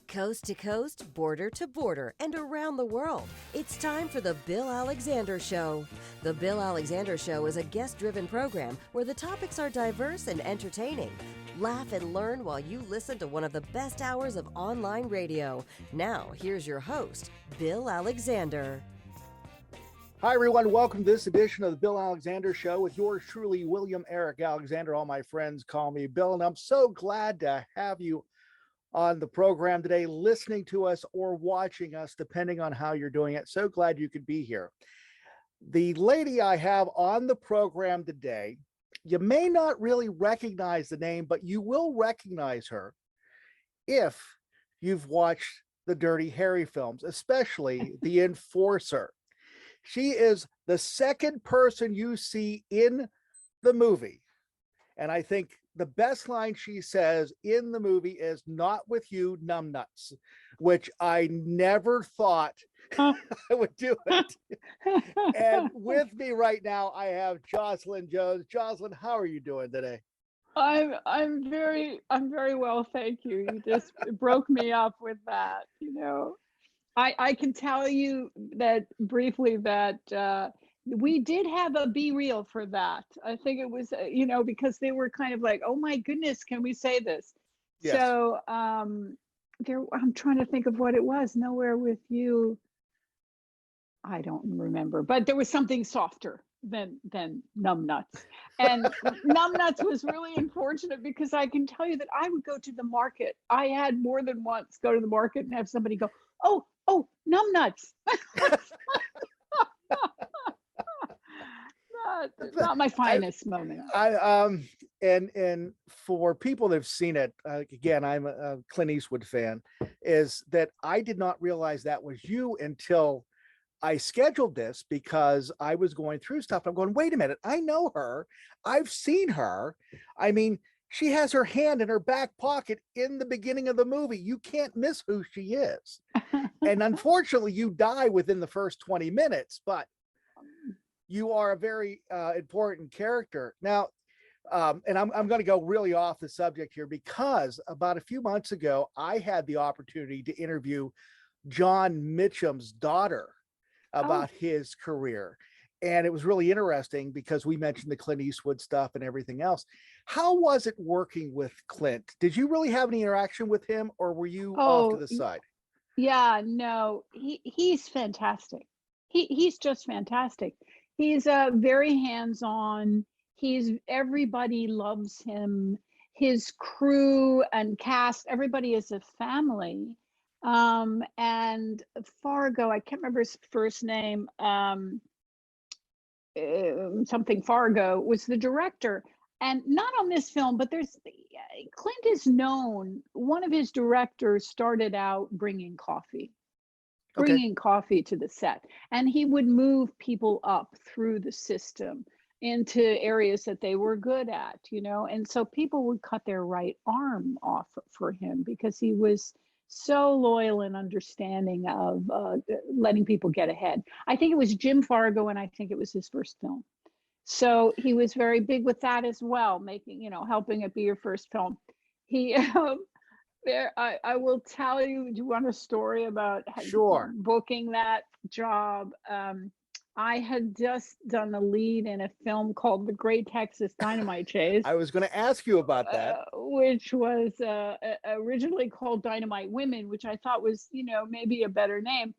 Coast to coast, border to border, and around the world, it's time for The Bill Alexander Show. The Bill Alexander Show is a guest-driven program where the topics are diverse and entertaining. Laugh and learn while you listen to one of the best hours of online radio. Now, here's your host, Bill Alexander. Hi, everyone. Welcome to this edition of the Bill Alexander Show with yours truly, William Eric Alexander. All my friends call me Bill, and I'm so glad to have you on the program today, listening to us or watching us, depending on how you're doing it. So glad you could be here. The lady I have on the program today, you may not really recognize the name, but you will recognize her if you've watched the Dirty Harry films, especially The Enforcer. She is the second person you see in the movie. And I think the best line she says in the movie is "not with you, numbnuts," which I never thought I would do it. And with me right now, I have Jocelyn Jones. Jocelyn, how are you doing today? I'm very well, thank you. You just broke me up with that, I can tell you that briefly that we did have a Be Real for that. I think it was, because they were kind of like, oh my goodness, can we say this? Yes. So I'm trying to think of what it was. Nowhere with you. I don't remember, but there was something softer than numbnuts. And numbnuts was really unfortunate because I can tell you that I would go to the market. I had more than once go to the market and have somebody go, oh, numbnuts. Not my finest moment. And for people that have seen it, again, I'm a Clint Eastwood fan, is that I did not realize that was you until I scheduled this, because I was going through stuff. I'm going, wait a minute, I know her. I've seen her. I mean, she has her hand in her back pocket in the beginning of the movie. You can't miss who she is. And unfortunately, you die within the first 20 minutes, but you are a very important character. Now, and I'm going to go really off the subject here, because about a few months ago, I had the opportunity to interview John Mitchum's daughter about his career. And it was really interesting because we mentioned the Clint Eastwood stuff and everything else. How was it working with Clint? Did you really have any interaction with him, or were you off to the side? Yeah, no, he's fantastic. He's just fantastic. He's very hands-on. Everybody loves him. His crew and cast, everybody is a family. And Fargo, I can't remember his first name, something Fargo, was the director. And not on this film, but Clint is known. One of his directors started out bringing coffee to the set, and he would move people up through the system into areas that they were good at, and so people would cut their right arm off for him because he was so loyal and understanding of letting people get ahead. I think it was Jim Fargo, and I think it was his first film. So he was very big with that as well, making, helping it be your first film. He, I will tell you, do you want a story about booking that job? I had just done the lead in a film called The Great Texas Dynamite Chase. I was going to ask you about that. Which was originally called Dynamite Women, which I thought was, maybe a better name.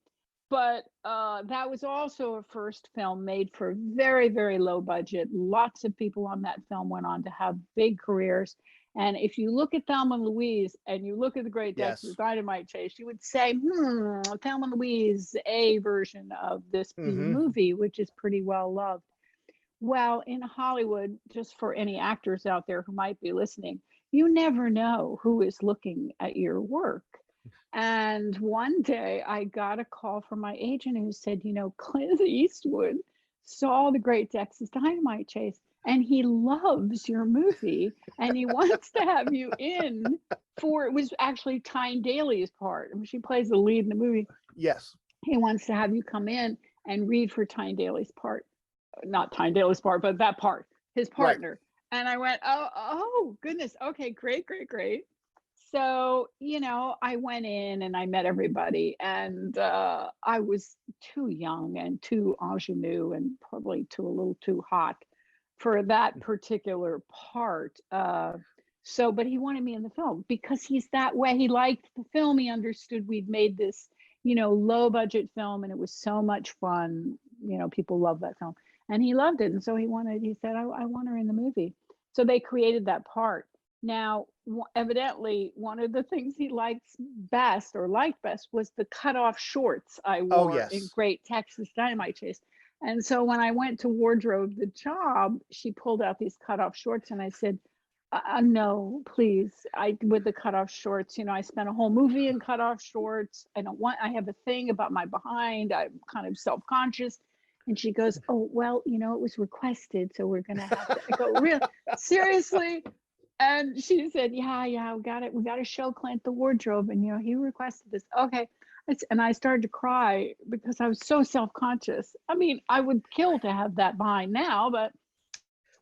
But that was also a first film made for very, very low budget. Lots of people on that film went on to have big careers. And if you look at Thelma and Louise and you look at The Great Texas Dynamite Chase, you would say, Thelma and Louise, a version of this movie, which is pretty well loved. Well, in Hollywood, just for any actors out there who might be listening, you never know who is looking at your work. And one day I got a call from my agent who said, Clint Eastwood saw The Great Texas Dynamite Chase, and he loves your movie, and he wants to have you in it was actually Tyne Daly's part. I mean, she plays the lead in the movie. Yes. He wants to have you come in and read for Tyne Daly's part. Not Tyne Daly's part, but that part, his partner. Right. And I went, oh goodness. Okay, great. So, I went in and I met everybody, and I was too young and too ingenue and probably a little too hot for that particular part. But he wanted me in the film because he's that way. He liked the film. He understood we'd made this, low budget film, and it was so much fun. People love that film, and he loved it. And so he said, I want her in the movie. So they created that part. Now, evidently, one of the things he liked best was the cutoff shorts I Oh, wore in yes. Great Texas Dynamite Chase. And so when I went to wardrobe the job, she pulled out these cutoff shorts, and I said, no, please. With the cutoff shorts, I spent a whole movie in cutoff shorts. I have a thing about my behind. I'm kind of self-conscious. And she goes, oh, well, it was requested, so we're going to have to. I go, real seriously? And she said, yeah, we got to show Clint the wardrobe. And, he requested this. Okay. And I started to cry because I was so self-conscious. I mean, I would kill to have that behind now, but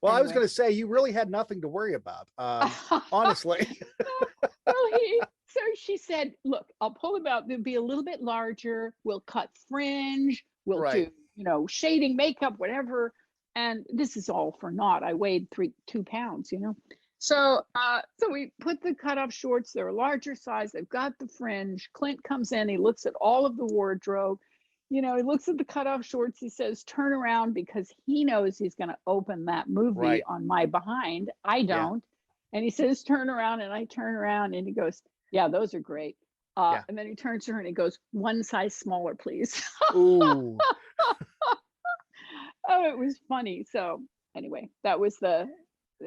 Well, I was anyway. going to say, you really had nothing to worry about, honestly. So she said, look, I'll pull them out. They'll be a little bit larger. We'll cut fringe. We'll Right. do, shading, makeup, whatever. And this is all for naught. I weighed 2 pounds, So we put the cutoff shorts. They're a larger size. They've got the fringe. Clint comes in. He looks at all of the wardrobe. He looks at the cutoff shorts. He says, turn around, because he knows he's going to open that movie Right. on my behind. I don't. Yeah. And he says, turn around. And I turn around, and he goes, yeah, those are great. Yeah. And then he turns to her and he goes, one size smaller, please. Ooh. Oh, it was funny. So anyway, that was the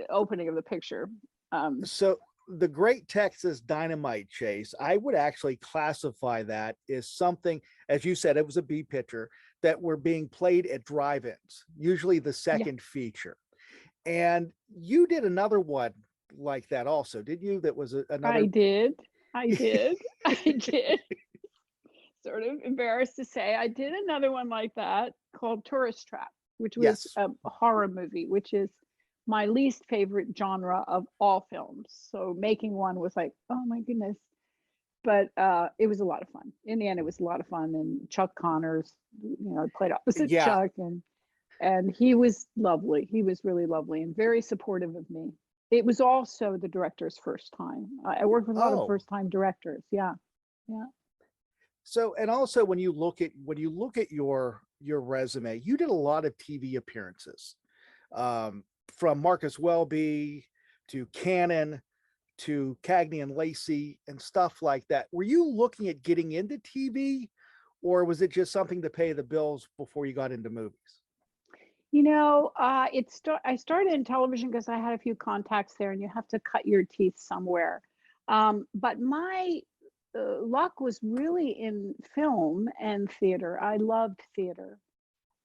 opening of the picture. So the Great Texas Dynamite Chase, I would actually classify that as something, as you said, it was a B picture that were being played at drive-ins, usually the second feature. And you did another one like that also, did you? That was another. I did. Sort of embarrassed to say, I did another one like that called Tourist Trap, which was a horror movie, which is my least favorite genre of all films. So making one was like, oh my goodness. But it was a lot of fun. In the end, it was a lot of fun. And Chuck Connors, played opposite Chuck, and he was lovely. He was really lovely and very supportive of me. It was also the director's first time. I worked with a lot of first-time directors. Yeah. So, and also when you look at your resume, you did a lot of TV appearances, from Marcus Welby to Cannon to Cagney and Lacey and stuff like that. Were you looking at getting into TV, or was it just something to pay the bills before you got into movies? I started in television because I had a few contacts there, and you have to cut your teeth somewhere. But my luck was really in film and theater. I loved theater.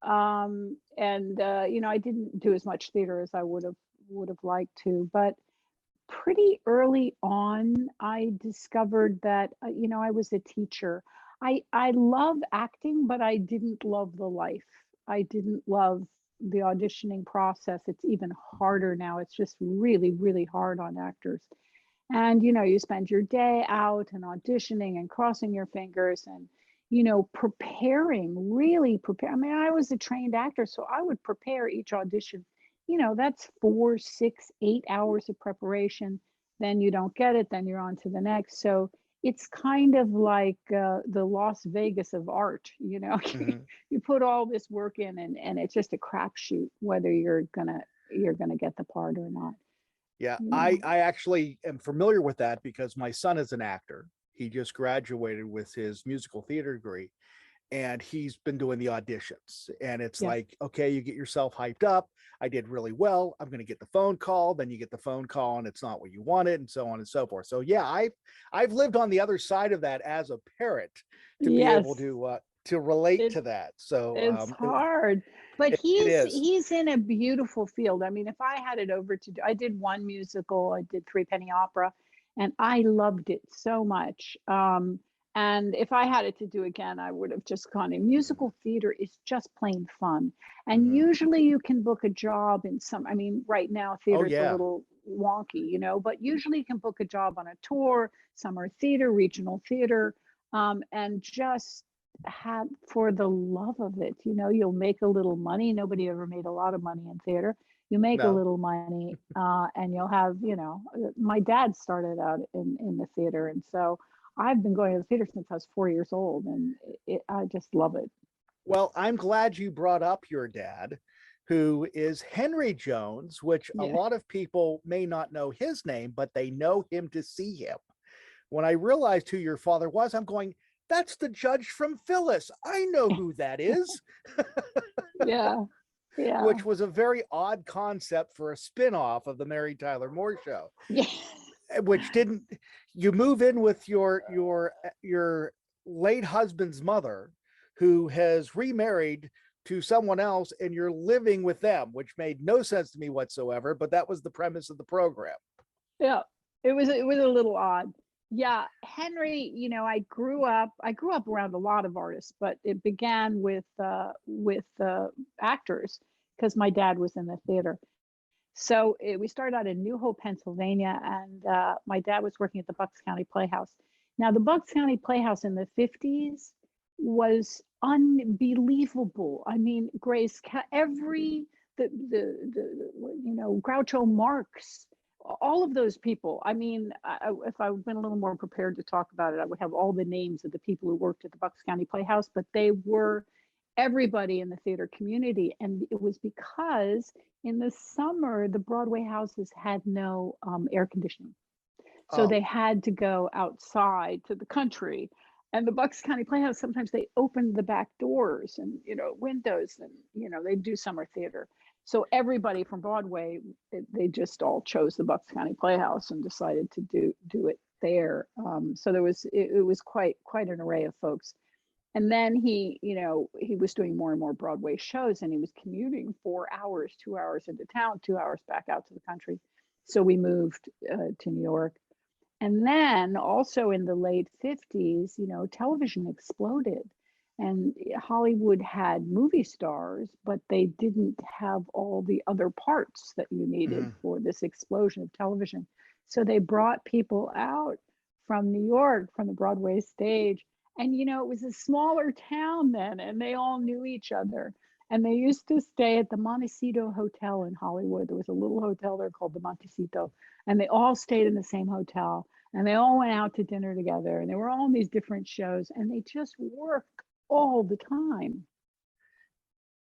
I didn't do as much theater as I would have liked to, but pretty early on, I discovered that, I was a teacher. I love acting, but I didn't love the life. I didn't love the auditioning process. It's even harder now. It's just really, really hard on actors. And, you spend your day out and auditioning and crossing your fingers and, really prepare. I mean, I was a trained actor, so I would prepare each audition. That's 4, 6, 8 hours of preparation. Then you don't get it, then you're on to the next. So it's kind of like the Las Vegas of art, Mm-hmm. You put all this work in, and it's just a crapshoot whether you're gonna get the part or not. Yeah, I actually am familiar with that because my son is an actor. He just graduated with his musical theater degree, and he's been doing the auditions. And it's like, okay, you get yourself hyped up. I did really well. I'm going to get the phone call. Then you get the phone call and it's not what you wanted, and so on and so forth. So yeah, I've lived on the other side of that as a parent to be able to relate to that. So it's hard, but it is. he's in a beautiful field. I mean, if I had it over to do, I did one musical, I did Three Penny Opera, and I loved it so much. And if I had it to do again, I would have just gone in. Musical theater is just plain fun. And usually you can book a job in right now theater's a little wonky, you know, but usually you can book a job on a tour, summer theater, regional theater, and just have, for the love of it, you know, you'll make a little money. Nobody ever made a lot of money in theater. You make a No. little money, and you'll have, you know, my dad started out in the theater. And so I've been going to the theater since I was 4 years old, and I just love it. Well, I'm glad you brought up your dad, who is Henry Jones, which a Yeah. lot of people may not know his name, but they know him to see him. When I realized who your father was, I'm going, that's the judge from Phyllis. I know who that is. Yeah. Yeah. Which was a very odd concept for a spin-off of the Mary Tyler Moore Show. Yeah. Which didn't, you move in with your late husband's mother, who has remarried to someone else, and you're living with them, which made no sense to me whatsoever, but that was the premise of the program. Yeah. It was a little odd. Yeah, Henry, you know, I grew up around a lot of artists, but it began with actors, because my dad was in the theater. So we started out in New Hope, Pennsylvania, and my dad was working at the Bucks County Playhouse. Now, the Bucks County Playhouse in the 50s was unbelievable. I mean, Grace, the you know, Groucho Marx, all of those people. I mean, if I'd been a little more prepared to talk about it, I would have all the names of the people who worked at the Bucks County Playhouse, but they were everybody in the theater community. And it was because in the summer, the Broadway houses had no air conditioning. So Oh. they had to go outside to the country. And the Bucks County Playhouse, sometimes they opened the back doors and, you know, windows, and, you know, they do summer theater. So everybody from Broadway, they just all chose the Bucks County Playhouse and decided to do it there. So it was quite an array of folks. And then he, you know, he was doing more and more Broadway shows, and he was commuting 4 hours, 2 hours into town, 2 hours back out to the country. So we moved to New York. And then also in the late 50s, you know, television exploded, and Hollywood had movie stars, but they didn't have all the other parts that you needed for this explosion of television. So they brought people out from New York, from the Broadway stage. And, you know, it was a smaller town then, and they all knew each other. And they used to stay at the Montecito Hotel in Hollywood. There was a little hotel there called the Montecito, and they all stayed in the same hotel, and they all went out to dinner together, and they were all in these different shows, and they just worked all the time.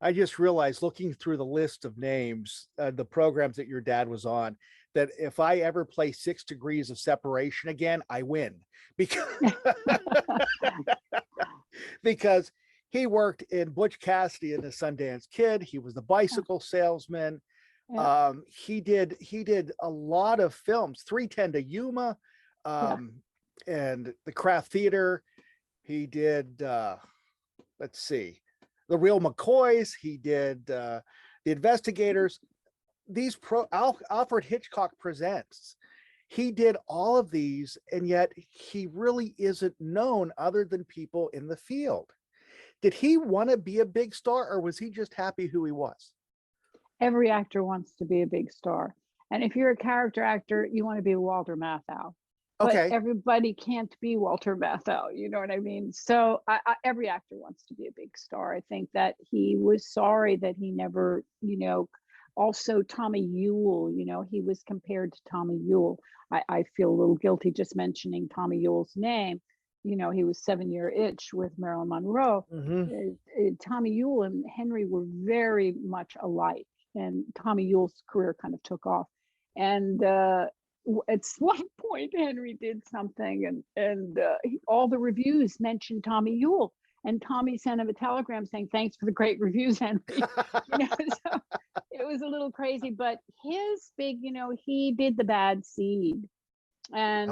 I just realized, looking through the list of names, the programs that your dad was on, that if I ever play 6 Degrees of Separation again, I win, because because he worked in Butch Cassidy and the Sundance Kid. He was the bicycle salesman. Yeah. He did a lot of films, 310 to Yuma, and the Kraft Theater. He did, let's see, The Real McCoys. He did The Investigators. These Alfred Hitchcock Presents. He did all of these, and yet he really isn't known other than people in the field. Did he want to be a big star, or was he just happy who he was? Every actor wants to be a big star. And if you're a character actor, you want to be Walter Matthau. But Okay. everybody can't be Walter Matthau, you know what I mean? So every actor wants to be a big star. I think that he was sorry that he never, you know, also Tommy Ewell, you know, he was compared to Tommy Ewell. I feel a little guilty just mentioning Tommy Ewell's name. You know, he was 7 Year Itch with Marilyn Monroe. Tommy Ewell and Henry were very much alike, and Tommy Ewell's career kind of took off. And at one point, Henry did something, and all the reviews mentioned Tommy Ewell, and Tommy sent him a telegram saying, "Thanks for the great reviews, Henry." You know, so it was a little crazy, but his big, you know, he did The Bad Seed, and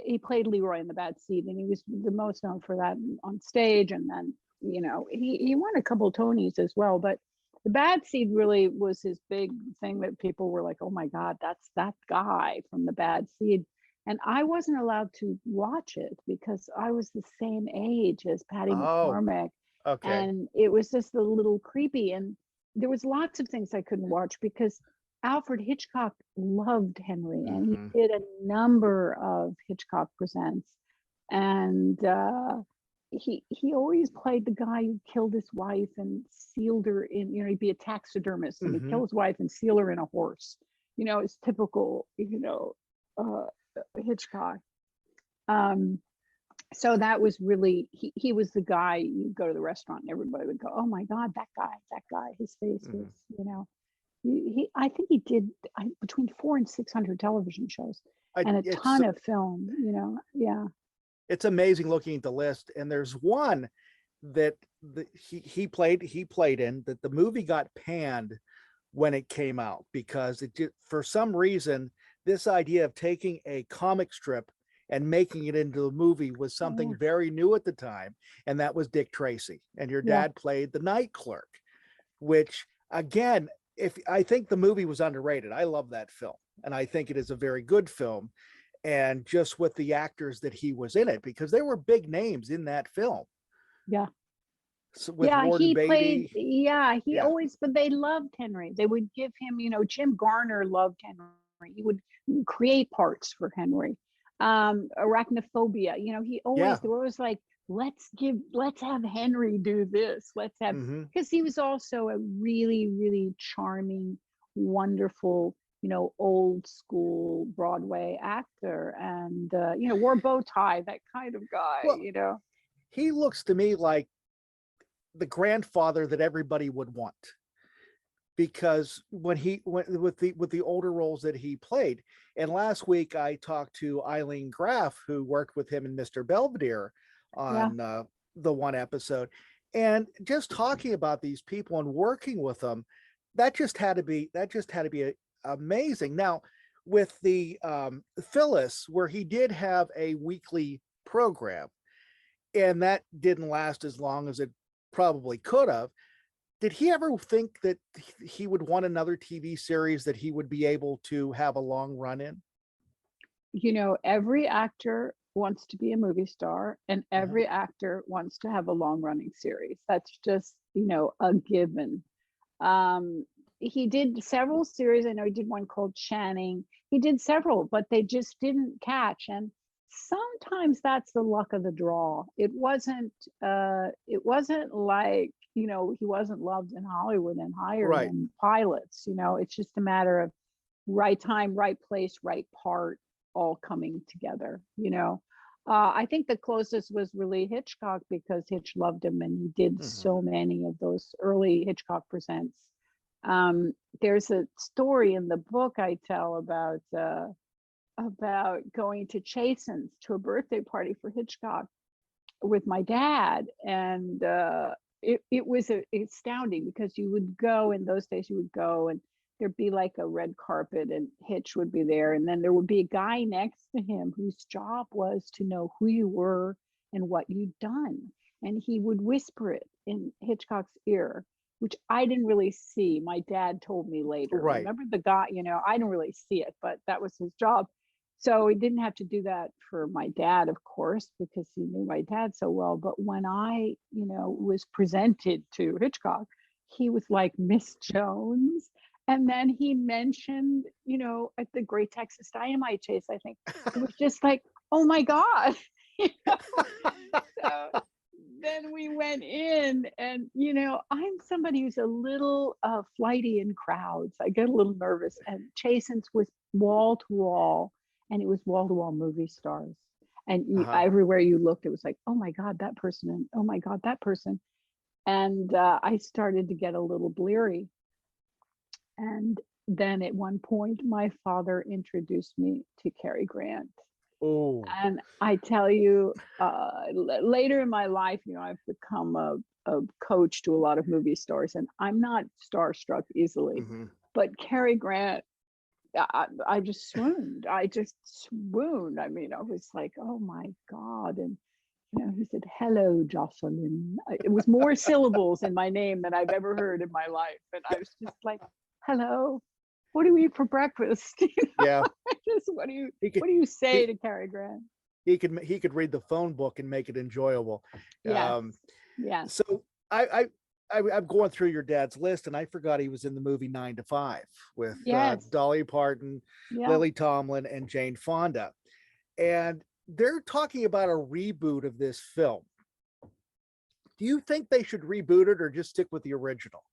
he played Leroy in The Bad Seed, and he was the most known for that on stage. And then, you know, he won a couple of Tonys as well, but The Bad Seed really was his big thing that people were like, "Oh my God, that's that guy from The Bad Seed." And I wasn't allowed to watch it because I was the same age as Patty McCormick. Okay. And it was just a little creepy. And there was lots of things I couldn't watch because Alfred Hitchcock loved Henry, and Mhm. he did a number of Hitchcock presents. And he always played the guy who killed his wife and sealed her in, he'd be a taxidermist and he'd kill Mhm. his wife and seal her in a horse. It's typical, uh, Hitchcock. So that was really, he was the guy. You go to the restaurant and everybody would go, oh my God, that guy, his face was, Mhm. I think he did between 400 and 600 television shows and a It's ton of film, yeah. it's amazing looking at the list. And there's one that he played in that the movie got panned when it came out because it did, for some reason, this idea of taking a comic strip and making it into a movie was Oh, something yeah. very new at the time, and that was Dick Tracy. And your Yeah. dad played the night clerk, which again, if I think the movie was underrated. I love that film, and I think it is a very good film. And just with the actors that he was in it, because there were big names in that film. Yeah. So with Yeah, Warden he played, Beatty. he Yeah. always, but they loved Henry. They would give him, Jim Garner loved Henry. He would create parts for Henry. Arachnophobia, he Yeah. always, they were always like, let's have Henry do this. Let's have, Hmm. because he was also a really, really charming, wonderful, old school Broadway actor. And, wore a bow tie, that kind of Well, guy. he looks to me like the grandfather that everybody would want, because when he went with the older roles that he played. And last week I talked to Eileen Graff, who worked with him in Mr. Belvedere Yeah. on the one episode, and just talking about these people and working with them, that just had to be amazing. Now with the Phyllis, where he did have a weekly program, and that didn't last as long as it probably could have. Did he ever think that he would want another TV series that he would be able to have a long run in? Every actor wants to be a movie star and Uh-huh. every actor wants to have a long running series. That's just, a given. Um, he did several series. I know he did one called Channing. He did several, but they just didn't catch. And sometimes that's the luck of the draw. It wasn't like, he wasn't loved in Hollywood and hired Right. and pilots, it's just a matter of right time, right place, right part, all coming together. I think the closest was really Hitchcock, because Hitch loved him and he did Mhm. so many of those early Hitchcock presents. There's a story in the book I tell about going to Chasen's, to a birthday party for Hitchcock with my dad, and it was astounding, because you would go, in those days you would go and there'd be like a red carpet and Hitch would be there, and then there would be a guy next to him whose job was to know who you were and what you'd done, and he would whisper it in Hitchcock's ear, which I didn't really see. My dad told me later. Right. Remember the guy, I didn't really see it, but that was his job. So he didn't have to do that for my dad, of course, because he knew my dad so well. But when I, was presented to Hitchcock, he was like, Miss Jones. And then he mentioned, at the Great Texas Dynamite Chase, I think it was just like, oh my God. So then we went in, and, I'm somebody who's a little flighty in crowds. I get a little nervous, and Chasen's was wall to wall, and it was wall to wall movie stars. And Uh-huh. everywhere you looked, it was like, oh my God, that person, and oh my God, that person. And I started to get a little bleary. And then at one point, my father introduced me to Cary Grant. Oh. And I tell you, later in my life, I've become a coach to a lot of movie stars, and I'm not starstruck easily. Mhm. But Cary Grant, I just swooned. I just swooned. I mean, I was like, oh my God. And, he said, hello, Jocelyn. It was more syllables in my name than I've ever heard in my life. And I was just like, hello, what do you eat for breakfast? Yeah. Just what do He you say he, to Cary Grant? he could read the phone book and make it enjoyable. Yes. Um, Yes. so I I'm going through your dad's list, and I forgot he was in the movie 9 to 5 with Yes. Dolly Parton, Yeah. Lily Tomlin, and Jane Fonda. And they're talking about a reboot of this film. Do you think they should reboot it or just stick with the original?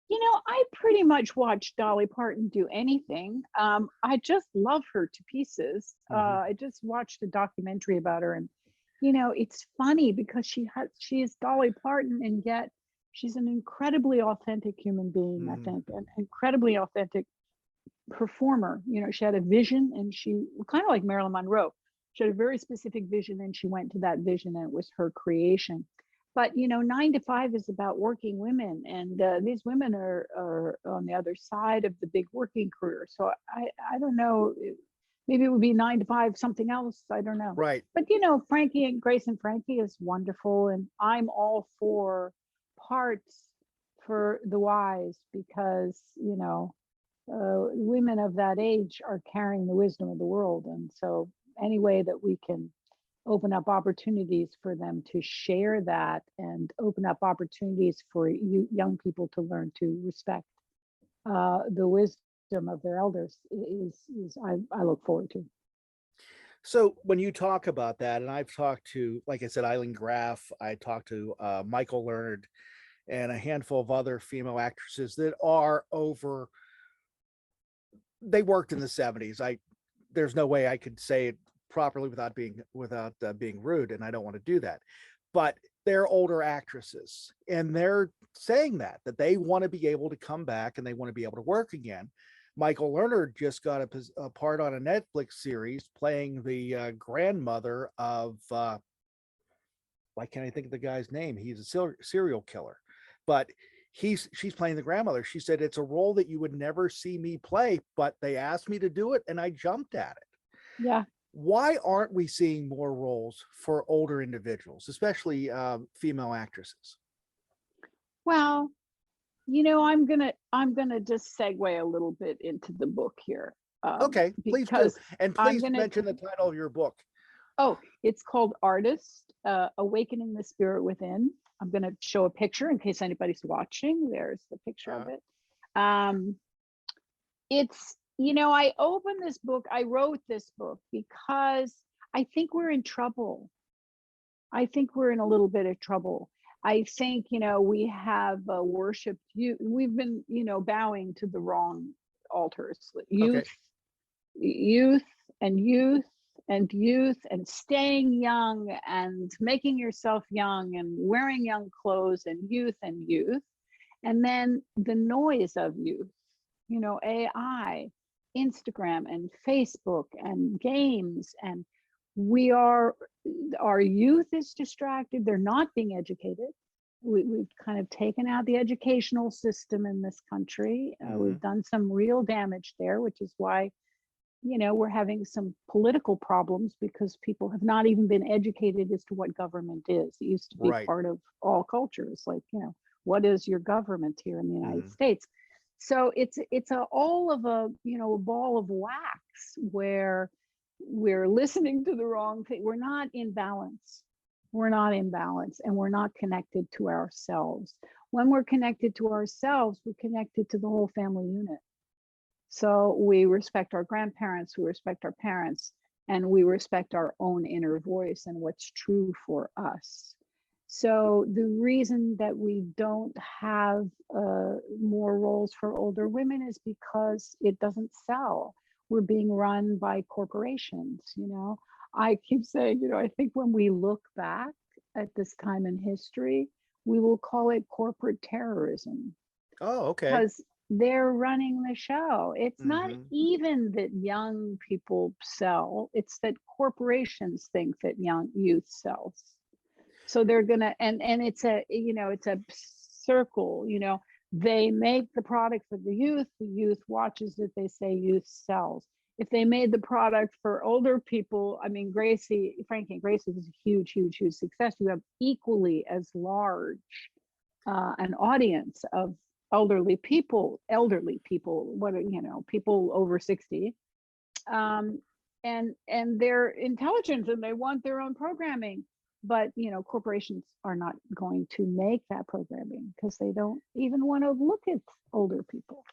You know, I pretty much watch Dolly Parton do anything. I just love her to pieces. I just watched a documentary about her, and you know, it's funny because she is Dolly Parton, and yet she's an incredibly authentic human being. I think an incredibly authentic performer. You know, she had a vision, and she kind of like Marilyn Monroe. She had a very specific vision, and she went to that vision, and it was her creation. But you know, 9 to 5 is about working women, and these women are on the other side of the big working career. So I don't know. Maybe it would be 9 to 5 something else. I don't know. Right. But you know, Frankie and Grace and Frankie is wonderful, and I'm all for parts for the wise, because you know, women of that age are carrying the wisdom of the world, and so any way that we can open up opportunities for them to share that, and open up opportunities for young people to learn to respect the wisdom of their elders is I look forward to. So when you talk about that, and I've talked to, like I said, Eileen Graff, I talked to Michael Leonard, and a handful of other female actresses that are over. They worked in the 70s. There's no way I could say it properly without being rude, and I don't want to do that. But they're older actresses, and they're saying that they want to be able to come back and they want to be able to work again. Michael Lerner just got a part on a Netflix series playing the grandmother of why can't I think of the guy's name? He's a serial killer, but she's playing the grandmother. She said it's a role that you would never see me play, but they asked me to do it and I jumped at it. Yeah. Why aren't we seeing more roles for older individuals, especially female actresses? Well, you know, I'm gonna just segue a little bit into the book here. Okay, please do. And please mention the title of your book. Oh, it's called Artist, Awakening the Spirit Within. I'm going to show a picture in case anybody's watching. There's the picture of it. It's, you know, I wrote this book because I think we're in trouble. I think we're in a little bit of trouble. I think, you know, we have worshiped you. We've been, you know, bowing to the wrong altars. Youth and staying young and making yourself young and wearing young clothes and youth. And then the noise of youth, you know, AI, Instagram and Facebook and games, and our youth is distracted. They're not being educated. We've kind of taken out the educational system in this country. We've done some real damage there, which is why, you know, we're having some political problems, because people have not even been educated as to what government is. It used to be part of all cultures. Like, you know, what is your government here in the United States? So it's all of a, you know, a ball of wax where we're listening to the wrong thing. We're not in balance. And we're not connected to ourselves. When we're connected to ourselves, we're connected to the whole family unit. So we respect our grandparents, we respect our parents, and we respect our own inner voice and what's true for us. So the reason that we don't have more roles for older women is because it doesn't sell. We're being run by corporations, you know. I keep saying, you know, I think when we look back at this time in history, we will call it corporate terrorism. Oh, okay. Because they're running the show. It's not even that young people sell, it's that corporations think that young youth sells. So they're gonna, and it's a, you know, it's a circle, you know, they make the product for the youth watches it, they say youth sells. If they made the product for older people, I mean, Frankie and Gracie was a huge success. You have equally as large an audience of elderly people, what are, you know, people over 60, and they're intelligent and they want their own programming. but corporations are not going to make that programming because they don't even want to look at older people.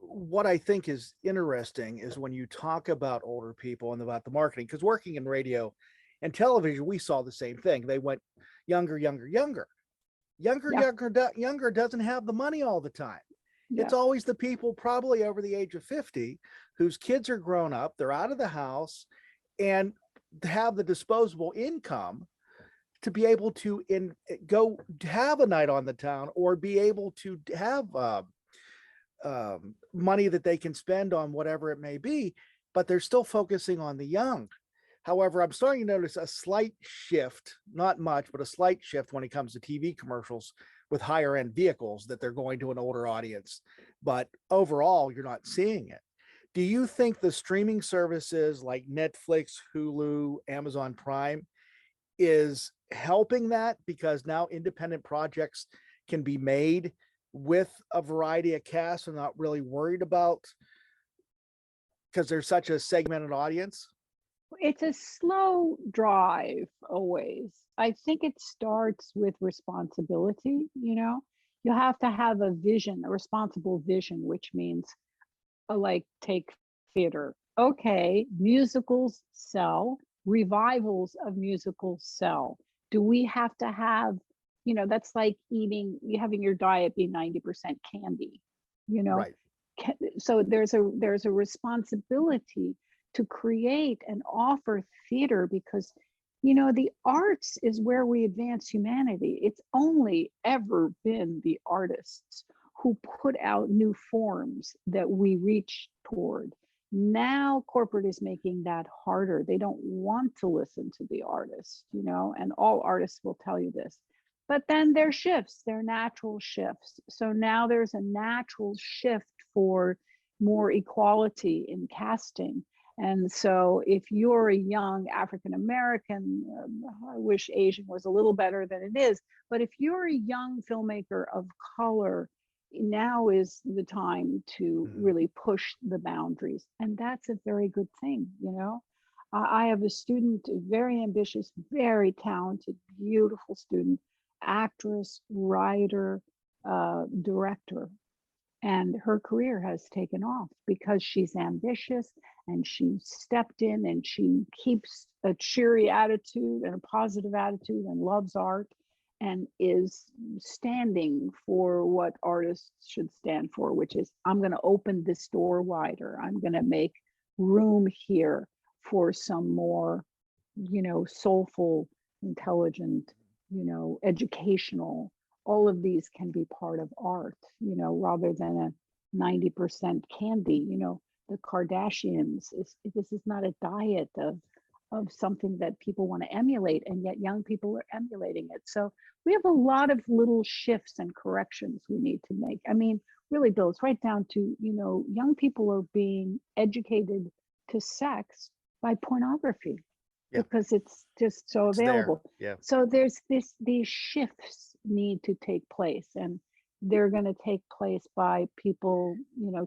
What I think is interesting is when you talk about older people and about the marketing, because working in radio and television, we saw the same thing. They went younger, younger, younger. Younger, Yeah. younger doesn't have the money all the time. Yeah. It's always the people probably over the age of 50 whose kids are grown up, they're out of the house, and have the disposable income to be able to go have a night on the town, or be able to have money that they can spend on whatever it may be, but they're still focusing on the young. However, I'm starting to notice a slight shift, not much, but a slight shift when it comes to TV commercials with higher end vehicles, that they're going to an older audience. But overall, you're not seeing it. Do you think the streaming services like Netflix, Hulu, Amazon Prime is helping that, because now independent projects can be made with a variety of casts and not really worried about, because there's such a segmented audience? It's a slow drive always. I think it starts with responsibility. You have to have a vision, a responsible vision, which means like take theater. Okay, musicals sell, revivals of musicals sell. Do we have to have, that's like having your diet be 90% candy, Right. So there's a responsibility to create and offer theater, because the arts is where we advance humanity. It's only ever been the artists who put out new forms that we reach toward. Now corporate is making that harder. They don't want to listen to the artist, and all artists will tell you this. But then there are shifts, there are natural shifts. So now there's a natural shift for more equality in casting. And so if you're a young African American, I wish Asian was a little better than it is, but if you're a young filmmaker of color, now is the time to really push the boundaries. And that's a very good thing, I have a student, very ambitious, very talented, beautiful student, actress, writer, director. And her career has taken off because she's ambitious and she stepped in and she keeps a cheery attitude and a positive attitude and loves art and is standing for what artists should stand for, which is, I'm going to open this door wider. I'm going to make room here for some more, soulful, intelligent, educational. All of these can be part of art, rather than a 90% candy. The Kardashians, this is not a diet of something that people want to emulate, and yet young people are emulating it. So we have a lot of little shifts and corrections we need to make. I mean, really, Bill, it's right down to, young people are being educated to sex by pornography. Yeah. Because it's just so available. Yeah. So there's these shifts need to take place, and they're going to take place by people,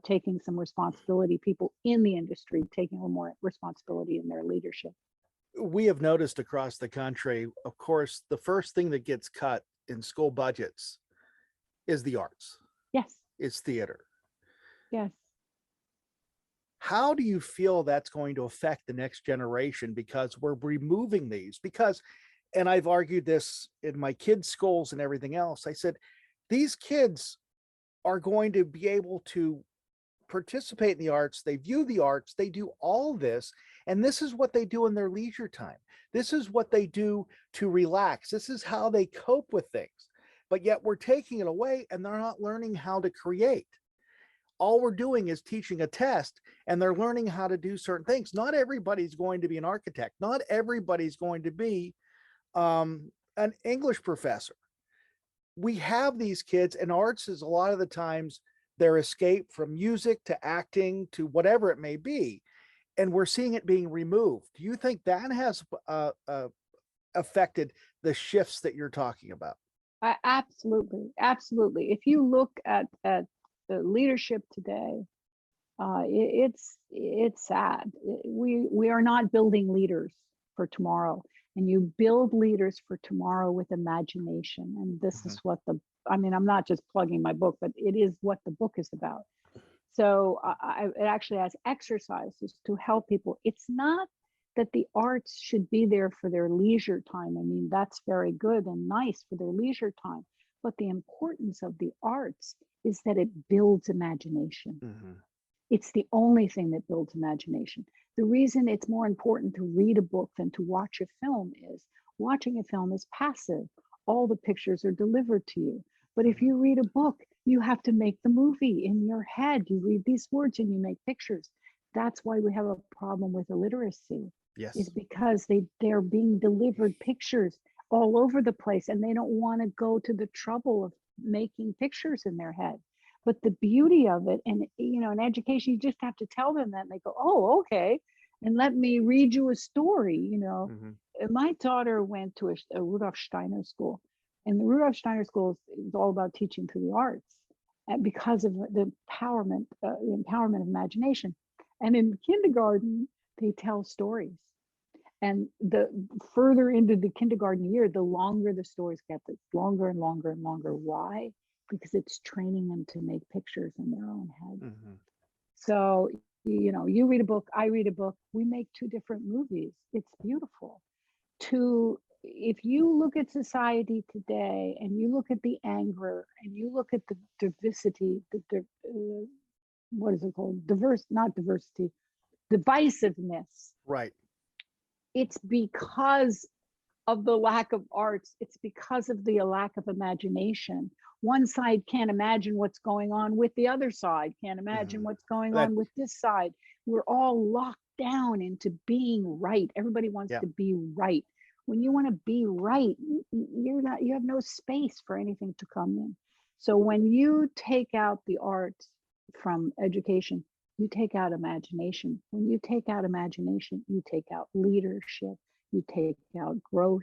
taking some responsibility, people in the industry taking a little more responsibility in their leadership. We have noticed across the country, of course, the first thing that gets cut in school budgets is the arts. Yes. It's theater. Yes. How do you feel that's going to affect the next generation? Because we're removing these, and I've argued this in my kids' schools and everything else. I said, these kids are going to be able to participate in the arts. They view the arts, they do all this, and this is what they do in their leisure time. This is what they do to relax. This is how they cope with things. But yet we're taking it away, and they're not learning how to create. All we're doing is teaching a test, and they're learning how to do certain things. Not everybody's going to be an architect. Not everybody's going to be an English professor. We have these kids, and arts is a lot of the times their escape from music to acting to whatever it may be. And we're seeing it being removed. Do you think that has affected the shifts that you're talking about? Absolutely. Absolutely. If you look at the leadership today, it's sad. We are not building leaders for tomorrow. and you build leaders for tomorrow with imagination. And this is what I'm not just plugging my book, but it is what the book is about. So it actually has exercises to help people. It's not that the arts should be there for their leisure time. I mean, that's very good and nice for their leisure time. But the importance of the arts is that it builds imagination. It's the only thing that builds imagination. The reason it's more important to read a book than to watch a film is watching a film is passive. All the pictures are delivered to you. But if you read a book, you have to make the movie in your head. You read these words and you make pictures. That's why we have a problem with illiteracy. Yes. Is because they're being delivered pictures all over the place, and they don't want to go to the trouble of making pictures in their head. But the beauty of it, and in education, you just have to tell them that, and they go, oh, okay, and let me read you a story. My daughter went to a Rudolf Steiner school, and the Rudolf Steiner school is all about teaching through the arts, and because of the empowerment of imagination. And in kindergarten, they tell stories. And the further into the kindergarten year, the longer the stories get, the longer and longer and longer. Why? Because it's training them to make pictures in their own head. So, you read a book, I read a book, we make two different movies. It's beautiful. If you look at society today and you look at the anger and you look at the diversity, what is it called? Not diversity, divisiveness. Right. It's because of the lack of arts. It's because of the lack of imagination. One side can't imagine what's going on with the other side, can't imagine what's going on with this side. We're all locked down into being right. Everybody wants to be right. When you want to be right, you have no space for anything to come in. So when you take out the arts from education, you take out imagination. When you take out imagination, you take out leadership, you take out growth,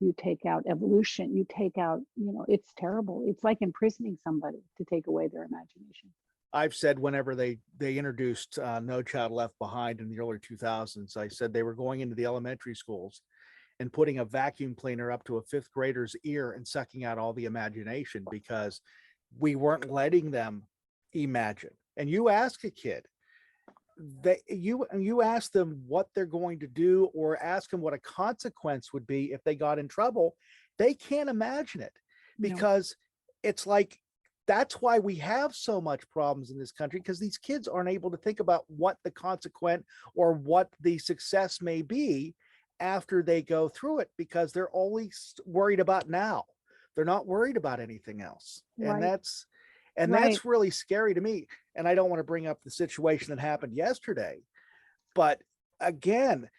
you take out evolution, you take out, it's terrible. It's like imprisoning somebody to take away their imagination. I've said whenever they introduced No Child Left Behind in the early 2000s, I said they were going into the elementary schools and putting a vacuum cleaner up to a fifth grader's ear and sucking out all the imagination because we weren't letting them imagine. And you ask a kid, you ask them what they're going to do or ask them what a consequence would be if they got in trouble, they can't imagine it because it's like, that's why we have so much problems in this country, because these kids aren't able to think about what the consequence or what the success may be after they go through it, because they're always worried about now. They're not worried about anything else. Right. And that's really scary to me. And I don't want to bring up the situation that happened yesterday, but again,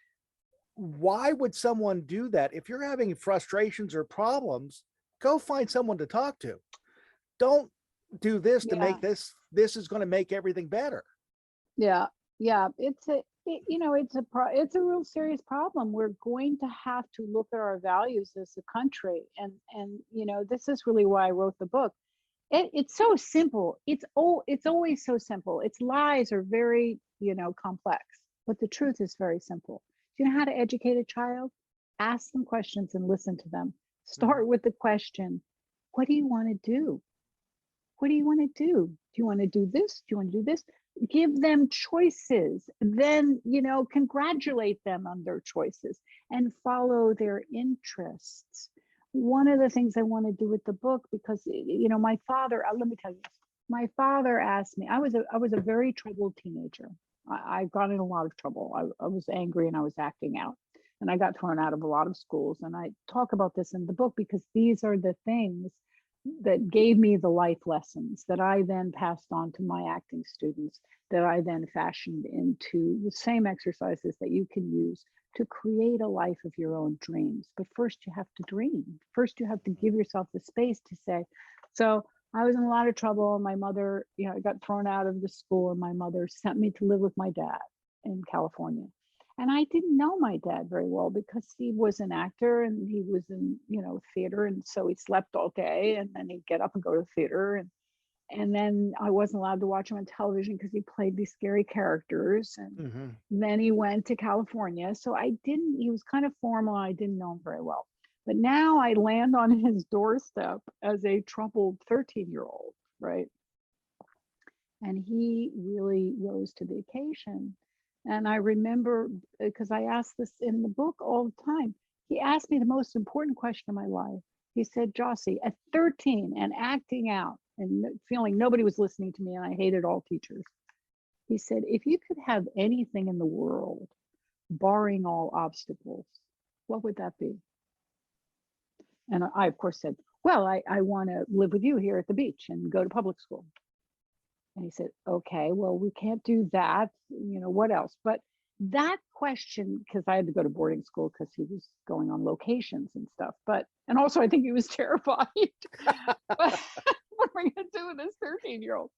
why would someone do that? If you're having frustrations or problems, go find someone to talk to. Don't do this to make this is going to make everything better. Yeah. It's a real serious problem. We're going to have to look at our values as a country. And this is really why I wrote the book. It's so simple. It's always so simple. Its lies are very, complex, but the truth is very simple. Do you know how to educate a child? Ask them questions and listen to them. Start with the question, what do you want to do? What do you want to do? Do you want to do this? Do you want to do this? Give them choices. Then, congratulate them on their choices and follow their interests. One of the things I want to do with the book, because, my father, let me tell you, my father asked me, I was a very troubled teenager. I got in a lot of trouble. I was angry and I was acting out, and I got thrown out of a lot of schools. And I talk about this in the book because these are the things that gave me the life lessons that I then passed on to my acting students, that I then fashioned into the same exercises that you can use to create a life of your own dreams. But first you have to dream. First you have to give yourself the space to say, so I was in a lot of trouble. My mother, I got thrown out of the school, and my mother sent me to live with my dad in California. And I didn't know my dad very well because he was an actor and he was in, theater. And so he slept all day and then he'd get up and go to theater. and then I wasn't allowed to watch him on television because he played these scary characters. And Mm-hmm. then he went to California. So he was kind of formal. I didn't know him very well. But now I land on his doorstep as a troubled 13-year-old, right? And he really rose to the occasion. And I remember, because I asked this in the book all the time, he asked me the most important question of my life. He said, Jossie, at 13 and acting out and feeling nobody was listening to me and I hated all teachers. He said, if you could have anything in the world, barring all obstacles, what would that be? And I of course said, well, I want to live with you here at the beach and go to public school. And he said, okay, well, we can't do that. What else? But that question, because I had to go to boarding school because he was going on locations and stuff. And also I think he was terrified. But what am I going to do with this 13-year-old?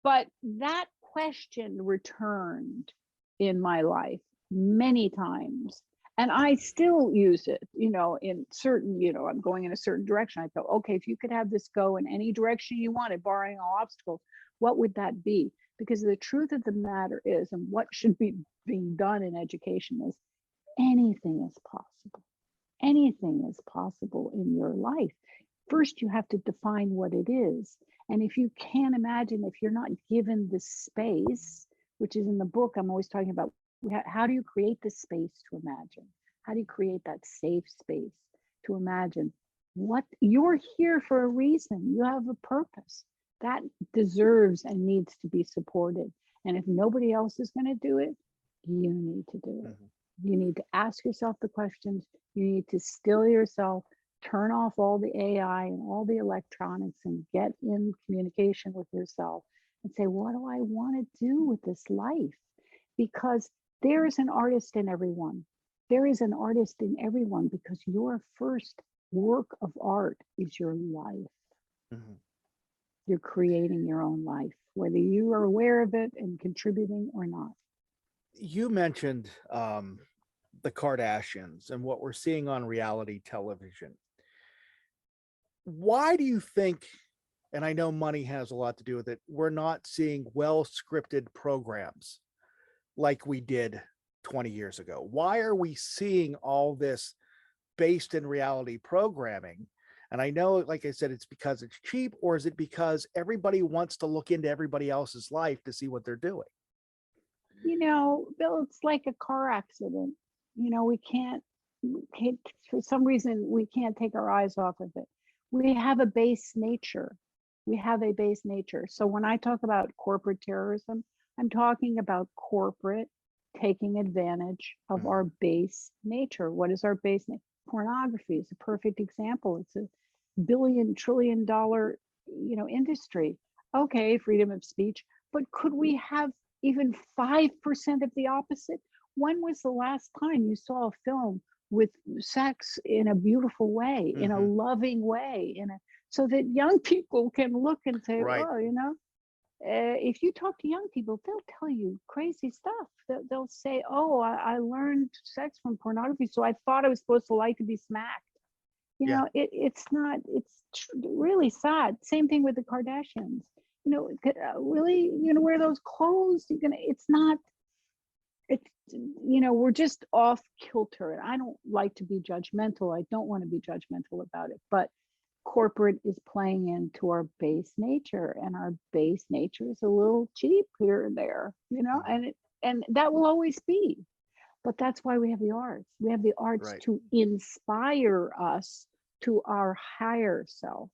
But that question returned in my life many times. And I still use it, in certain, I'm going in a certain direction. I thought, okay, if you could have this go in any direction you wanted, barring all obstacles, what would that be? Because the truth of the matter is, and what should be being done in education is, anything is possible. Anything is possible in your life. First, you have to define what it is. And if you can't imagine, if you're not given the space, which is in the book, I'm always talking about, how do you create the space to imagine? How do you create that safe space to imagine? What you're here for a reason. You have a purpose that deserves and needs to be supported. And if nobody else is going to do it, you need to do it. Mm-hmm. You need to ask yourself the questions. You need to still yourself, turn off all the AI and all the electronics and get in communication with yourself and say, what do I want to do with this life? Because there is an artist in everyone. There is an artist in everyone, because your first work of art is your life. Mm-hmm. You're creating your own life, whether you are aware of it and contributing or not. You mentioned the Kardashians and what we're seeing on reality television. Why do you think, and I know money has a lot to do with it, we're not seeing well-scripted programs like we did 20 years ago? Why are we seeing all this based in reality programming? And I know, like I said, it's because it's cheap, or is it because everybody wants to look into everybody else's life to see what they're doing? Bill, it's like a car accident. We can't, for some reason, we can't take our eyes off of it. We have a base nature. So when I talk about corporate terrorism, I'm talking about corporate taking advantage of our base nature. What is our base nature? Pornography is a perfect example. It's a billion-trillion dollar, industry. Okay, freedom of speech, but could we have even 5% of the opposite? When was the last time you saw a film with sex in a beautiful way, in a loving way, so that young people can look and say, right. Oh, if you talk to young people, they'll tell you crazy stuff. They'll say, oh, I learned sex from pornography, so I thought I was supposed to like to be smacked. It's not, it's really sad. Same thing with the Kardashians. Really, wear those clothes. We're just off kilter. And I don't like to be judgmental. I don't want to be judgmental about it, but corporate is playing into our base nature, and our base nature is a little cheap here and there, and that will always be. But that's why we have the arts. We have the arts, right, to inspire us to our higher self.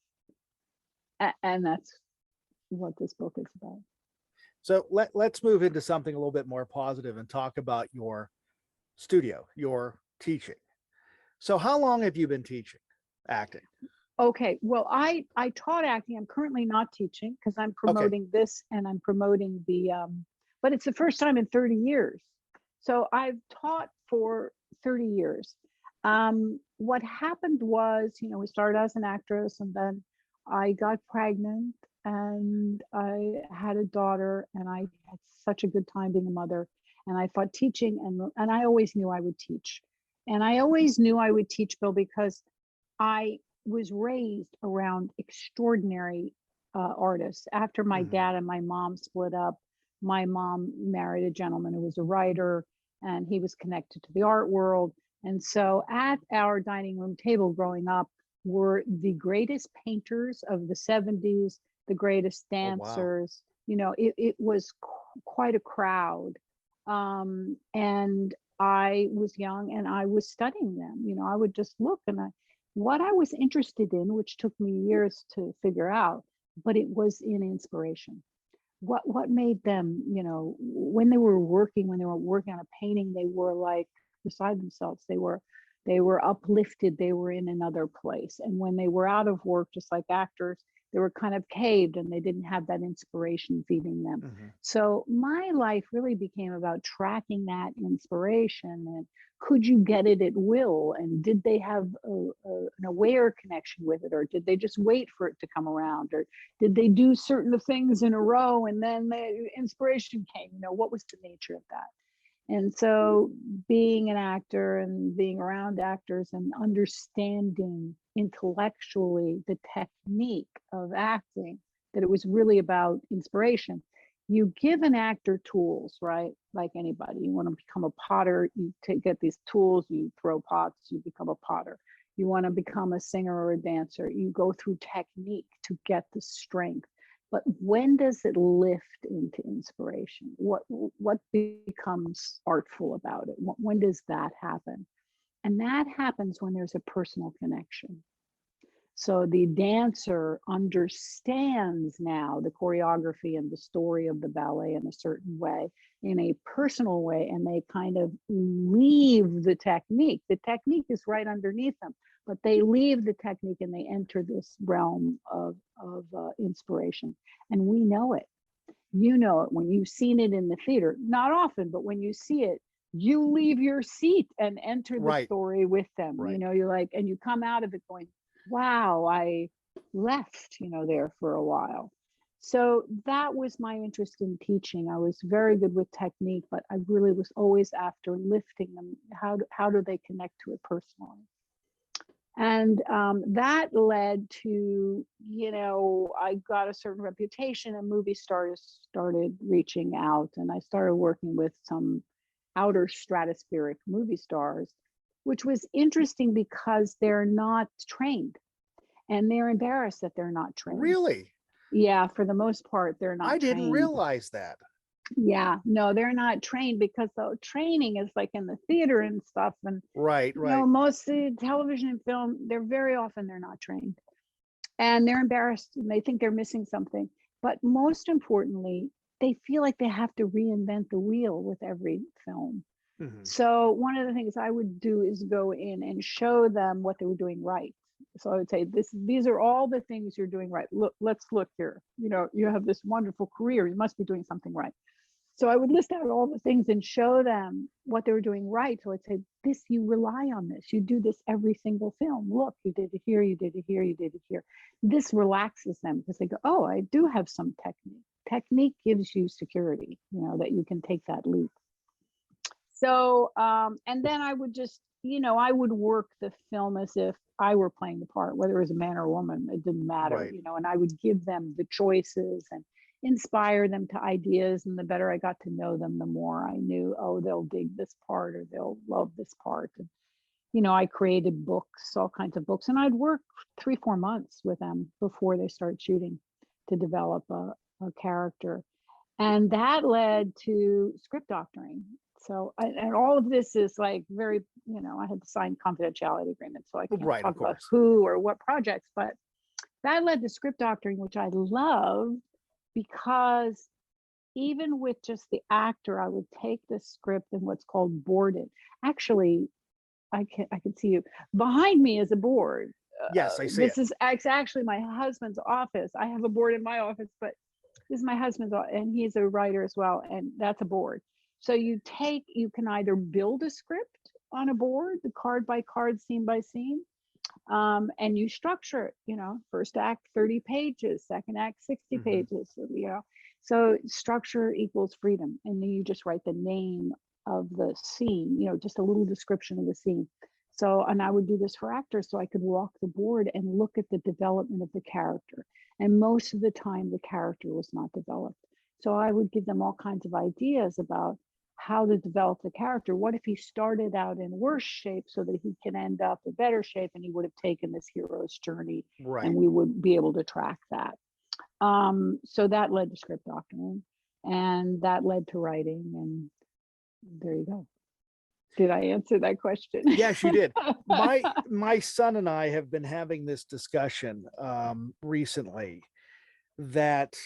And that's what this book is about. So let's move into something a little bit more positive and talk about your studio, your teaching. So how long have you been teaching acting? Okay, well, I taught acting. I'm currently not teaching because I'm promoting this, and I'm promoting the, but it's the first time in 30 years. So I've taught for 30 years. What happened was, we started as an actress, and then I got pregnant and I had a daughter, and I had such a good time being a mother. And I thought teaching, and I always knew I would teach. And I always knew I would teach, Bill, because I was raised around extraordinary artists. After my Mhm. dad and my mom split up, my mom married a gentleman who was a writer, and he was connected to the art world. And so at our dining room table growing up were the greatest painters of the 70s, the greatest Oh, wow. dancers. It was quite a crowd. And I was young and I was studying them. I would just look, and what I was interested in, which took me years to figure out, but it was in inspiration. What made them, when they were working on a painting, they were like beside themselves. They were uplifted. They were in another place. And when they were out of work, just like actors, they were kind of caved and they didn't have that inspiration feeding them. Mhm. So my life really became about tracking that inspiration, and could you get it at will? And did they have an aware connection with it, or did they just wait for it to come around, or did they do certain things in a row and then the inspiration came? What was the nature of that? And so being an actor and being around actors and understanding intellectually the technique of acting, that it was really about inspiration. You give an actor tools, right? Like anybody, you want to become a potter, get these tools, you throw pots, you become a potter. You want to become a singer or a dancer, you go through technique to get the strength. But when does it lift into inspiration? What becomes artful about it? When does that happen? And that happens when there's a personal connection. So the dancer understands now the choreography and the story of the ballet in a certain way, in a personal way, and they kind of leave the technique. The technique is right underneath them, but they leave the technique and they enter this realm of inspiration. And we know it. You know it when you've seen it in the theater. Not often, but when you see it, you leave your seat and enter the Right. story with them. Right. You're like, and you come out of it going, wow, I left, there for a while. So that was my interest in teaching. I was very good with technique, but I really was always after lifting them. How do they connect to it personally? And that led to, I got a certain reputation, and movie stars started reaching out, and I started working with some outer stratospheric movie stars, which was interesting because they're not trained and they're embarrassed that they're not trained. Really? Yeah, for the most part, they're not I didn't trained. realize that. Yeah, no, they're not trained because the training is like in the theater and stuff. And Right. Right. mostly television and film, they're not trained, and they're embarrassed and they think they're missing something. But most importantly, they feel like they have to reinvent the wheel with every film. Mhm. So one of the things I would do is go in and show them what they were doing right. So I would say, these are all the things you're doing right. Let's look here. You have this wonderful career. You must be doing something right. So I would list out all the things and show them what they were doing right. So I'd say, you rely on this. You do this every single film. Look, you did it here, you did it here, you did it here. This relaxes them because they go, oh, I do have some technique. Technique gives you security, that you can take that leap. So, and then I would just, I would work the film as if I were playing the part, whether it was a man or a woman, it didn't matter, Right. and I would give them the choices and inspire them to ideas. And the better I got to know them, the more I knew, oh, they'll dig this part or they'll love this part. And, I created books, all kinds of books, and I'd work 3-4 months with them before they started shooting to develop a character. And that led to script doctoring. So, and all of this is like very, I had to sign confidentiality agreements, so I can't Right. Of talk about course. who or what projects, but that led to script doctoring, which I love, because even with just the actor, I would take the script and what's called board it. Actually, I can see you behind me is a board. Yes, I see This it. is actually my husband's office. I have a board in my office, but this is my husband's, and he's a writer as well, and that's a board. So you can either build a script on a board, the card by card, scene by scene, and you structure it, first act 30 pages, second act 60 Mhm. pages, so structure equals freedom. And then you just write the name of the scene, just a little description of the scene. So, and I would do this for actors, so I could walk the board and look at the development of the character. And most of the time, the character was not developed. So I would give them all kinds of ideas about how to develop the character. What if he started out in worse shape so that he can end up in better shape, and he would have taken this hero's journey, Right. and we would be able to track that. So that led to script doctoring, and that led to writing, and there you go. Did I answer that question? Yes, you did. My son and I have been having this discussion recently that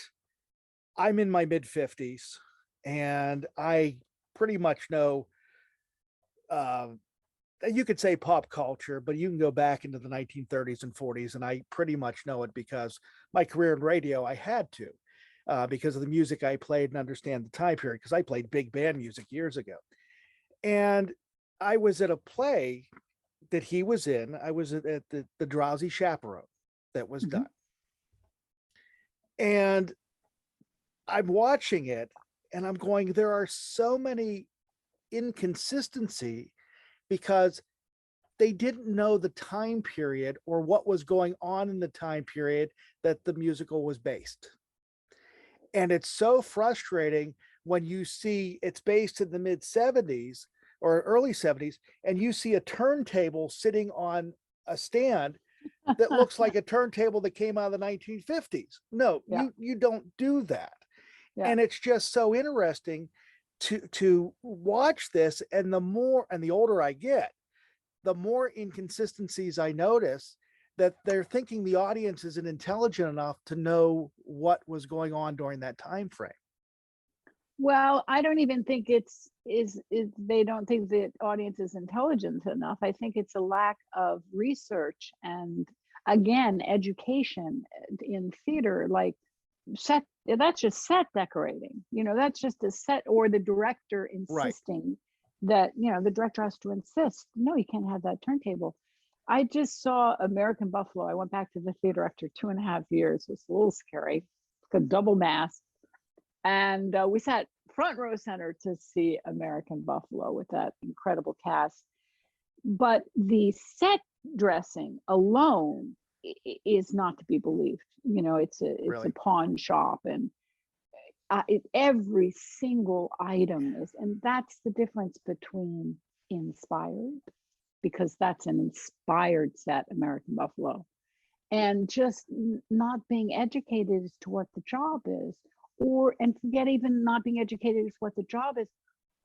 I'm in my mid-50s and I pretty much know, you could say pop culture, but you can go back into the 1930s and 40s, and I pretty much know it because my career in radio, I had to, because of the music I played and understand the time period, because I played big band music years ago. And I was at a play that he was in. I was at the Drowsy Chaperone that was done. And I'm watching it and I'm going, there are so many inconsistency because they didn't know the time period or what was going on in the time period that the musical was based. And it's so frustrating when you see it's based in the mid 70s or early 70s, and you see a turntable sitting on a stand that looks like a turntable that came out of the 1950s. No, Yeah. you don't do that. Yeah. And it's just so interesting to watch this. And the older I get, the more inconsistencies I notice, that they're thinking the audience isn't intelligent enough to know what was going on during that time frame. Well, I don't even think they don't think the audience is intelligent enough. I think it's a lack of research and, again, education in theater, like that's just set decorating. That's just a set, or the director insisting that, the director has to insist, no, you can't have that turntable. I just saw American Buffalo. I went back to the theater after 2.5 years. It was a little scary. It's a double mask. And we sat front row center to see American Buffalo with that incredible cast. But the set dressing alone is not to be believed. It's Really? a pawn shop, and every single item is, and that's the difference between inspired, because that's an inspired set, American Buffalo, and just not being educated as to what the job is. And forget even not being educated as what the job is,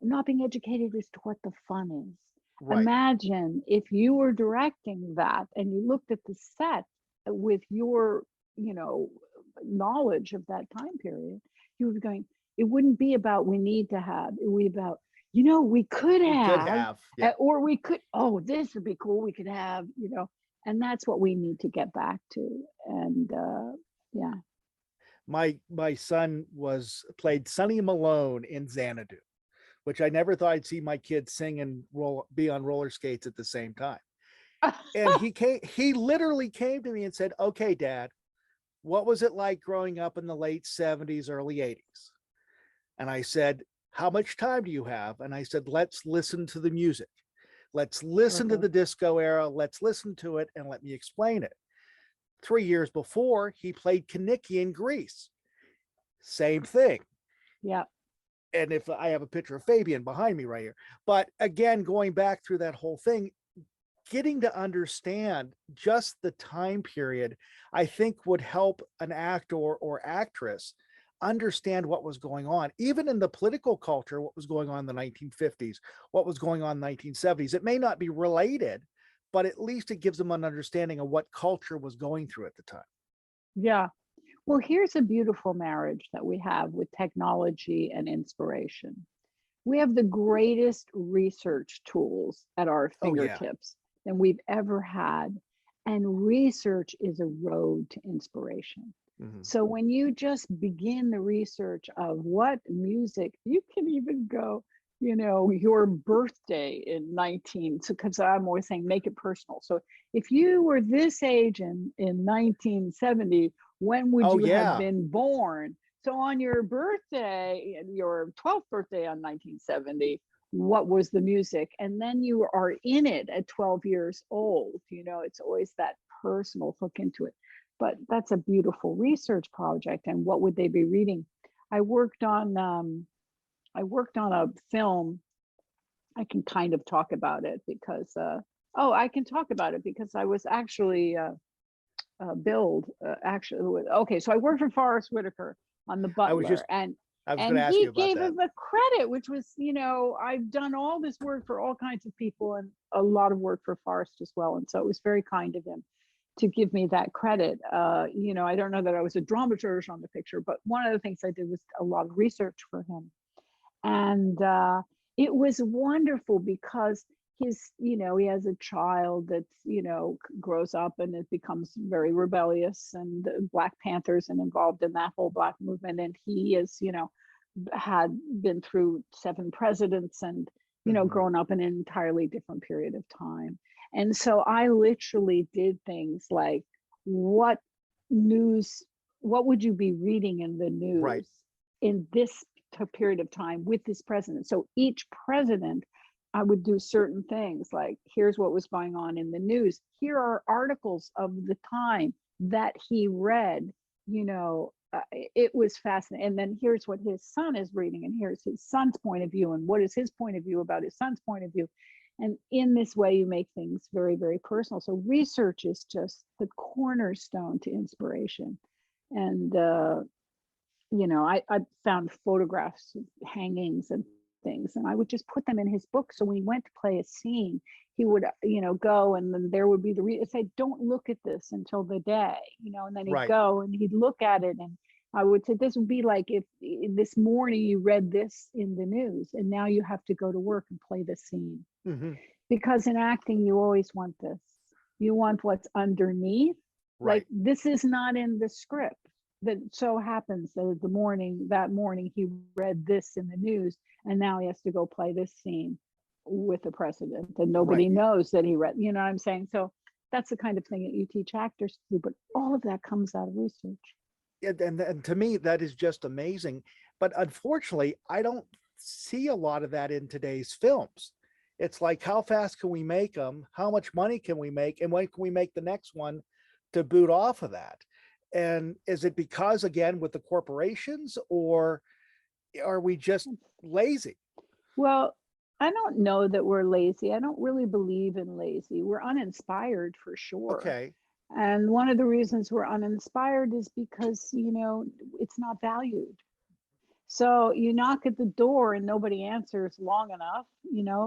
not being educated as to what the fun is. Right. Imagine if you were directing that and you looked at the set with your, knowledge of that time period, you would be going, it wouldn't be about we need to have, it would be about, we could have, yeah. or we could, oh, this would be cool, we could have, and that's what we need to get back to. And yeah. My son played Sonny Malone in Xanadu, which I never thought I'd see my kids sing and be on roller skates at the same time. And he literally came to me and said, okay, Dad, what was it like growing up in the late 70s, early 80s? And I said, how much time do you have? And I said, let's listen to the music. Let's listen to the disco era. Let's listen to it and let me explain it. 3 years before, he played Kaniki in Greece. Same thing. Yeah. And if I have a picture of Fabian behind me right here, but again, going back through that whole thing, getting to understand just the time period, I think would help an actor or actress understand what was going on, even in the political culture, what was going on in the 1950s, what was going on in the 1970s. It may not be related, but at least it gives them an understanding of what culture was going through at the time. Yeah. Well, here's a beautiful marriage that we have with technology and inspiration. We have the greatest research tools at our fingertips than we've ever had. And research is a road to inspiration. Mm-hmm. So when you just begin the research of what music, you can even go, your birthday in because I'm always saying, make it personal. So if you were this age in 1970, when would you have been born? So on your birthday, your 12th birthday on 1970, what was the music, and then you are in it at 12 years old. It's always that personal hook into it. But that's a beautiful research project. And what would they be reading? I worked on a film. I can kind of talk about it because I can talk about it because I was actually billed okay, so I worked for Forrest Whitaker on The Butler, and I was going to ask he you about gave that. him the credit, which was, I've done all this work for all kinds of people and a lot of work for Forrest as well. And so it was very kind of him to give me that credit. I don't know that I was a dramaturge on the picture, but one of the things I did was a lot of research for him. And it was wonderful because he has a child that's, grows up and it becomes very rebellious, and the Black Panthers and involved in that whole Black movement. And he is, had been through 7 presidents and, grown up in an entirely different period of time. And so I literally did things like, what would you be reading in the news in this period of time with this president? So each president, I would do certain things like, here's what was going on in the news. Here are articles of the time that he read, it was fascinating. And then here's what his son is reading, and here's his son's point of view, and what is his point of view about his son's point of view. And in this way, you make things very, very personal. So research is just the cornerstone to inspiration. And, I found photographs, hangings and things, and I would just put them in his book. So when he went to play a scene, he would, go, and then there would be say, don't look at this until the day, and then he'd go and he'd look at it. And I would say, this would be like if this morning you read this in the news and now you have to go to work and play the scene. Mm-hmm. Because in acting, you always want this. You want what's underneath. Like, this is not in the script. That so happens that that morning he read this in the news, and now he has to go play this scene with the president, and nobody knows that he read, you know what I'm saying? So that's the kind of thing that you teach actors to do, but all of that comes out of research. Yeah, and to me, that is just amazing. But unfortunately, I don't see a lot of that in today's films. It's like, how fast can we make them? How much money can we make? And when can we make the next one to boot off of that? And is it because, again, with the corporations, or are we just lazy? Well, I don't know that we're lazy. I don't really believe in lazy. We're uninspired for sure. Okay. And one of the reasons we're uninspired is because, it's not valued. So you knock at the door and nobody answers long enough,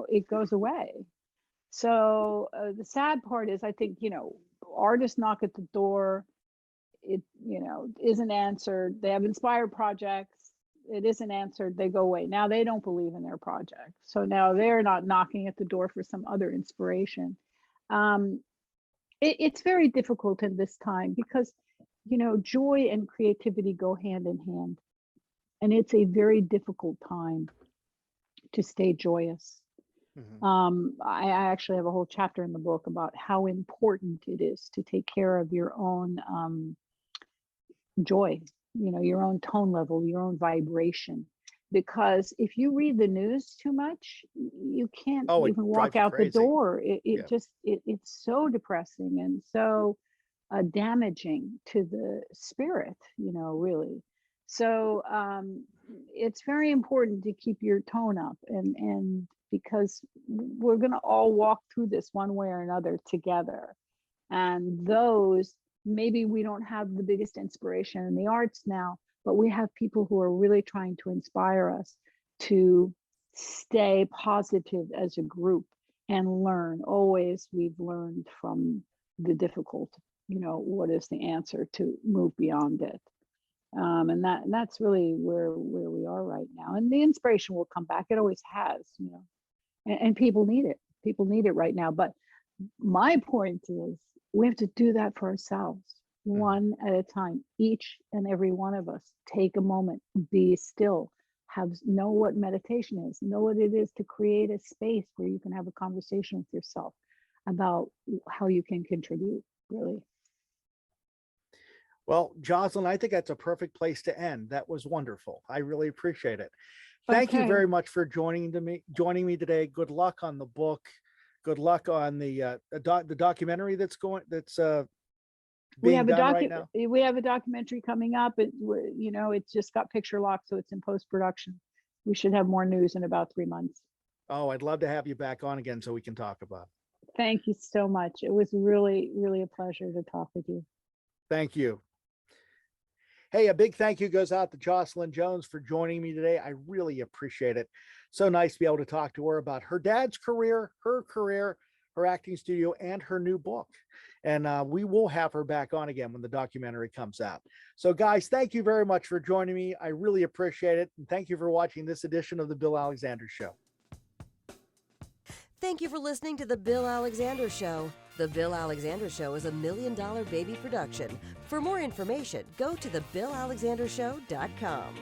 it goes away. So the sad part is, I think, artists knock at the door, it, isn't answered. They have inspired projects. It isn't answered. They go away. Now they don't believe in their project. So now they're not knocking at the door for some other inspiration. It's very difficult in this time because, joy and creativity go hand in hand. And it's a very difficult time to stay joyous. Mm-hmm. I actually have a whole chapter in the book about how important it is to take care of your own joy, your own tone level, your own vibration. Because if you read the news too much, you can't even walk out the door. It's so depressing and so damaging to the spirit, really. So it's very important to keep your tone up, and because we're going to all walk through this one way or another together. And maybe we don't have the biggest inspiration in the arts now, but we have people who are really trying to inspire us to stay positive as a group and learn. Always we've learned from the difficult, what is the answer to move beyond it. And that's really where we are right now. And the inspiration will come back. It always has, and people need it. People need it right now. But my point is, we have to do that for ourselves, one at a time. Each and every one of us take a moment, be still, know what meditation is, know what it is to create a space where you can have a conversation with yourself about how you can contribute, really. Well, Jocelyn, I think that's a perfect place to end. That was wonderful. I really appreciate it. Thank you Okay. very much for joining me today. Good luck on the book. Good luck on the documentary that's We being have a done right now. we have a documentary coming up. It just got picture locked, so it's in post-production. We should have more news in about 3 months. Oh, I'd love to have you back on again so we can talk about it. Thank you so much. It was really, really a pleasure to talk with you. Thank you. Hey, a big thank you goes out to Jocelyn Jones for joining me today. I really appreciate it. So nice to be able to talk to her about her dad's career, her acting studio, and her new book. And we will have her back on again when the documentary comes out. So guys, thank you very much for joining me. I really appreciate it. And thank you for watching this edition of The Bill Alexander Show. Thank you for listening to The Bill Alexander Show. The Bill Alexander Show is a $1 Million Baby production. For more information, go to thebillalexandershow.com.